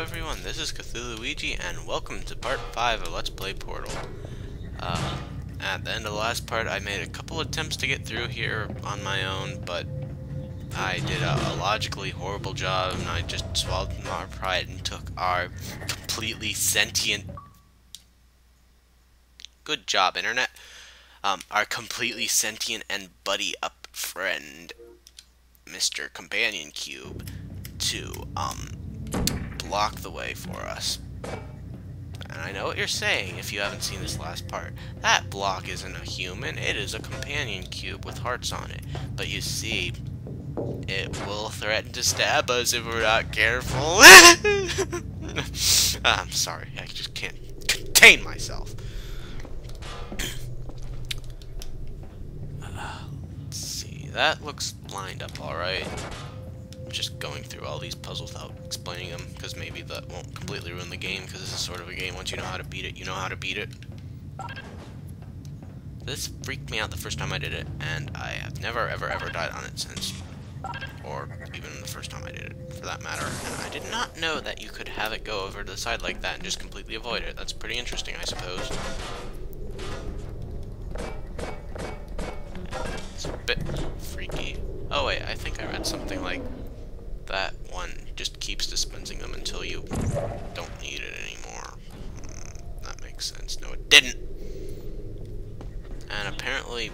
everyone, this is Cthulhuigi, and welcome to part 5 of Let's Play Portal. At the end of the last part, I made a couple attempts to get through here on my own, but I did a logically horrible job, and I just swallowed our pride and took our completely sentient... Good job, Internet. Our completely sentient and buddy-up friend, Mr. Companion Cube, to, block the way for us. And I know what you're saying if you haven't seen this last part. That block isn't a human, it is a companion cube with hearts on it. But you see, it will threaten to stab us if we're not careful. I'm sorry, I just can't contain myself. Let's see, that looks lined up alright. Just going through all these puzzles without explaining them, because maybe that won't completely ruin the game, because this is sort of a game, once you know how to beat it, you know how to beat it. This freaked me out the first time I did it, and I have never ever died on it since. Or even the first time I did it, for that matter. And I did not know that you could have it go over to the side like that and just completely avoid it. That's pretty interesting, I suppose. It's a bit freaky. Oh wait, I think I read something like that one just keeps dispensing them until you don't need it anymore. That makes sense. No, it didn't. And apparently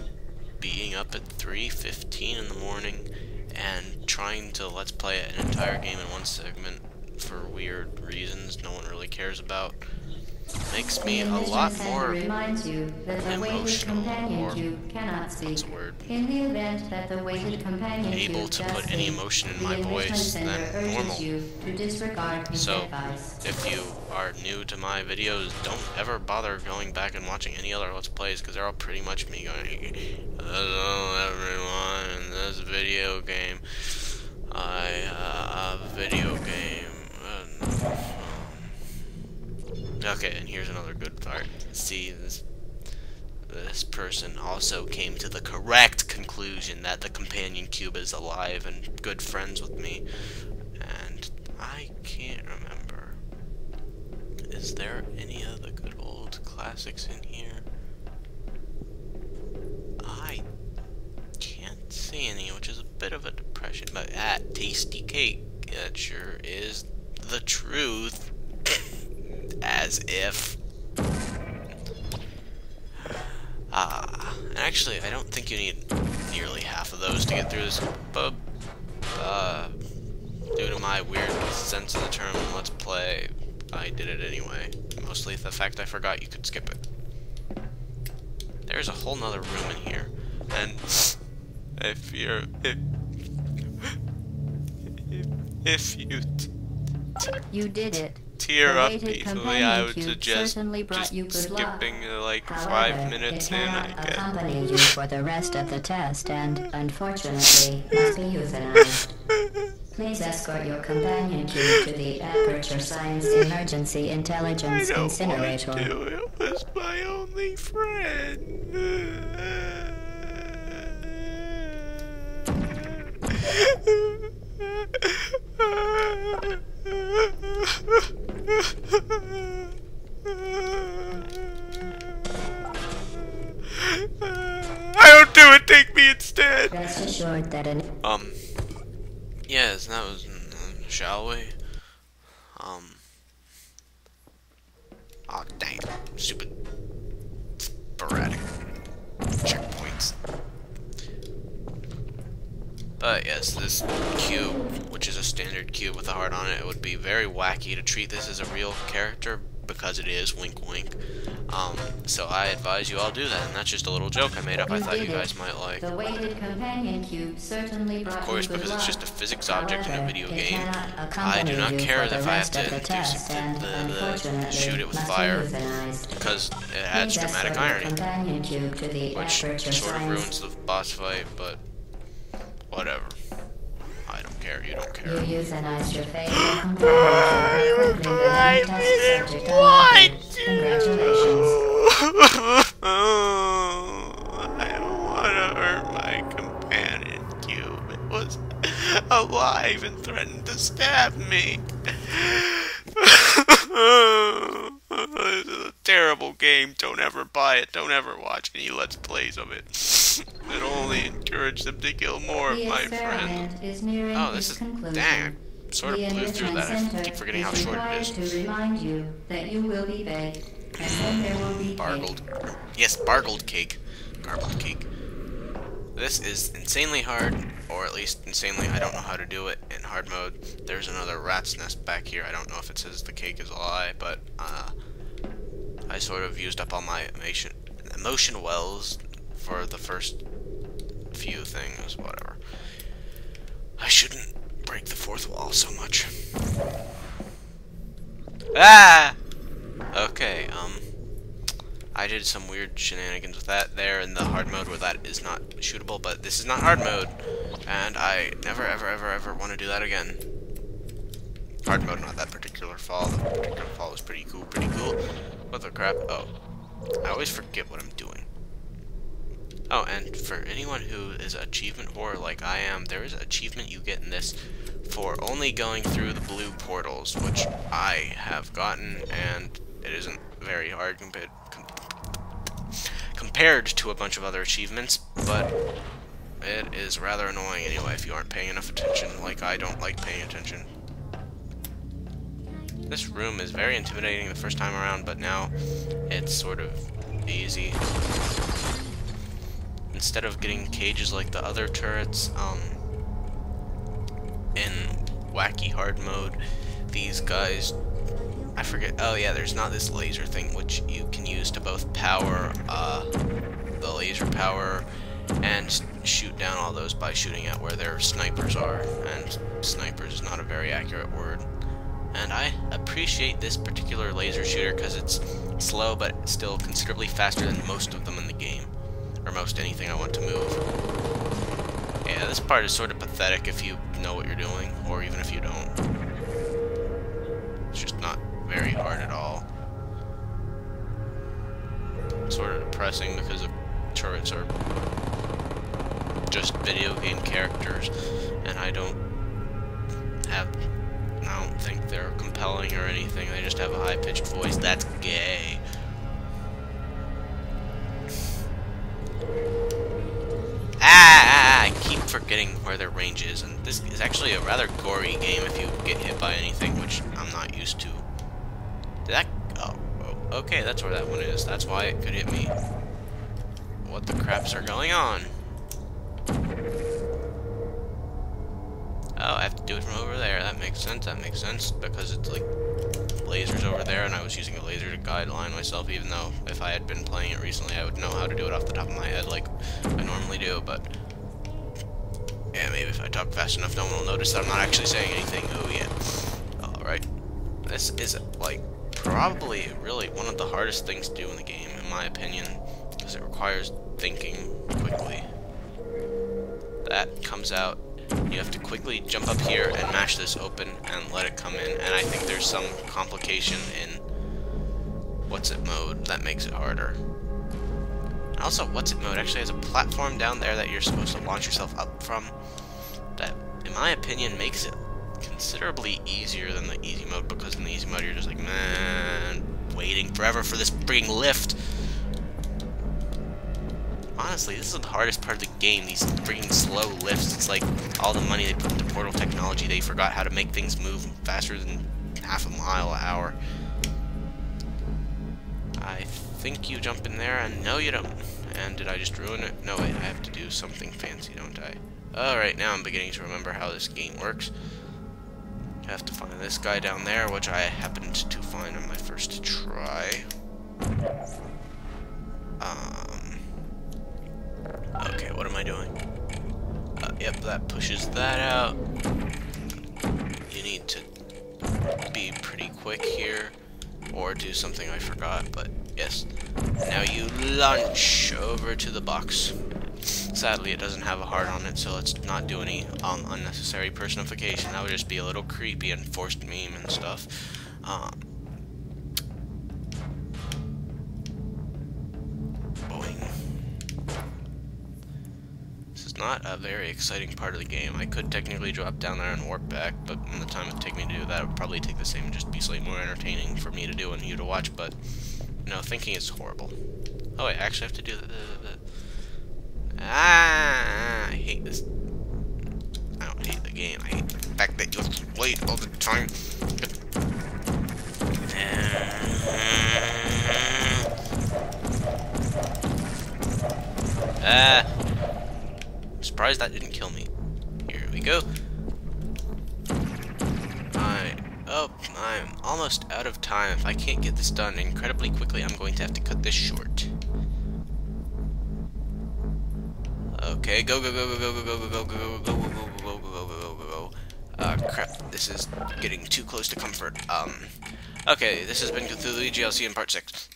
being up at 3:15 in the morning and trying to let's play an entire game in one segment for weird reasons no one really cares about makes me a lot more emotional, or what's the word? In the event that the weighted companion able to put any emotion in my voice than normal. So, if you are new to my videos, don't ever bother going back and watching any other Let's Plays, because they're all pretty much me going, "Hello everyone, in this video game, I have a video game." Okay, and here's another good part. See, this person also came to the correct conclusion that the companion cube is alive and good friends with me. And I can't remember. Is there any of the good old classics in here? I can't see any, which is a bit of a depression. But that tasty cake, that sure is the truth. As if. And actually, I don't think you need nearly half of those to get through this, but, due to my weird sense of the term Let's Play, I did it anyway. Mostly the fact I forgot you could skip it. There's a whole nother room in here, and if you you did it. Tear up easily, I would suggest just skipping like 5 minutes in, I guess. Accompany you for the rest of the test and, unfortunately, must be euthanized. Please escort your companion cube to the Aperture Science Emergency Intelligence Incinerator. I don't want to. It was my only friend. I don't do it, take me instead. Rest assured that yes, that was, shall we? Aw, dang it. Stupid, sporadic checkpoints. But yes, this cube, which is a standard cube with a heart on it, it would be very wacky to treat this as a real character, because it is, wink wink. So I advise you all do that, and that's just a little joke I made up I thought you guys might like. The weighted companion cube certainly brought Of course, because it's just a physics object in a video game, I do not care if I have to shoot it with fire, because it adds dramatic irony, which sort of ruins the boss fight, but whatever. I don't care, you don't care. You euthanized your favorite Congratulations. I don't want to hurt my companion cube. It was alive and threatened to stab me. This is a terrible game. Don't ever buy it. Don't ever watch any Let's Plays of it. It'll only encourage them to kill more of The my friends. experiment is nearing Oh, this its is... conclusion. Dang, I sort The of blew through enrichment that. I center keep forgetting how is short it required is. to remind you that you will be baked, and then there will be Bargled. cake. Yes, bargled cake. Garbled cake. This is insanely hard, or at least insanely, I don't know how to do it in hard mode. There's another rat's nest back here. I don't know if it says the cake is a lie, but I sort of used up all my emotion wells for the first few things, whatever. I shouldn't break the fourth wall so much. Ah! Okay, I did some weird shenanigans with that there in the hard mode where that is not shootable, but this is not hard mode, and I never ever want to do that again. Hard mode, not that particular fall. The particular fall was pretty cool, What the crap? Oh, I always forget what I'm doing. Oh, and for anyone who is an achievement whore like I am, there is an achievement you get in this for only going through the blue portals, which I have gotten, and it isn't very hard compared to a bunch of other achievements, but it is rather annoying anyway if you aren't paying enough attention, like I don't like paying attention. This room is very intimidating the first time around, but now it's sort of easy. Instead of getting cages like the other turrets, in wacky hard mode, these guys, I forget, oh yeah, there's not this laser thing which you can use to both power the laser power and shoot down all those by shooting at where their snipers are, and snipers is not a very accurate word. And I appreciate this particular laser shooter because it's slow but still considerably faster than most of them in the game, or most anything I want to move. Yeah, this part is sort of pathetic if you know what you're doing, or even if you don't. It's just not very hard at all. It's sort of depressing because the turrets are just video game characters, and I don't think they're compelling or anything. They just have a high-pitched voice. That's gay. I keep forgetting where their range is, and this is actually a rather gory game if you get hit by anything, which I'm not used to. Did that... Oh, okay, that's where that one is. That's why it could hit me. What the craps are going on? Oh, I have to do it from over there. That makes sense, because it's like lasers over there, and I was using a laser to guideline myself, even though if I had been playing it recently, I would know how to do it off the top of my head like I normally do, but yeah, maybe if I talk fast enough, no one will notice that I'm not actually saying anything. Oh, yeah. Alright. This is, like, probably really one of the hardest things to do in the game, in my opinion, because it requires thinking quickly. That comes out. You have to quickly jump up here and mash this open and let it come in, and I think there's some complication in What's-It mode that makes it harder. And also, What's-It mode actually has a platform down there that you're supposed to launch yourself up from that, in my opinion, makes it considerably easier than the easy mode, because in the easy mode you're just like, man, waiting forever for this freaking lift. Honestly, this is the hardest part of the game, these freaking slow lifts. It's like all the money they put into portal technology, they forgot how to make things move faster than half a mile an hour. I think you jump in there, and no you don't. And did I just ruin it? No, wait, I have to do something fancy, don't I? Alright, now I'm beginning to remember how this game works. I have to find this guy down there, which I happened to find on my first try. Okay, what am I doing? Yep, that pushes that out. You need to be pretty quick here, or do something I forgot, but yes. Now you launch over to the box. Sadly, it doesn't have a heart on it, so let's not do any unnecessary personification. That would just be a little creepy and forced meme and stuff. not a very exciting part of the game. I could technically drop down there and warp back, but in the time it would take me to do that, it would probably take the same and just be slightly more entertaining for me to do and you to watch, but, no, thinking is horrible. Oh, wait, I actually have to do I hate this. I don't hate the game. I hate the fact that you have to wait all the time. I'm surprised that didn't kill me. Here we go. I'm almost out of time. If I can't get this done incredibly quickly, I'm going to have to cut this short. Okay, go, go, go, go, go, go, go, go, go, go, go, go, go, go, go, go, go, go, go. Crap, this is getting too close to comfort. Okay, this has been Cthulhu. I'll see you in part 6.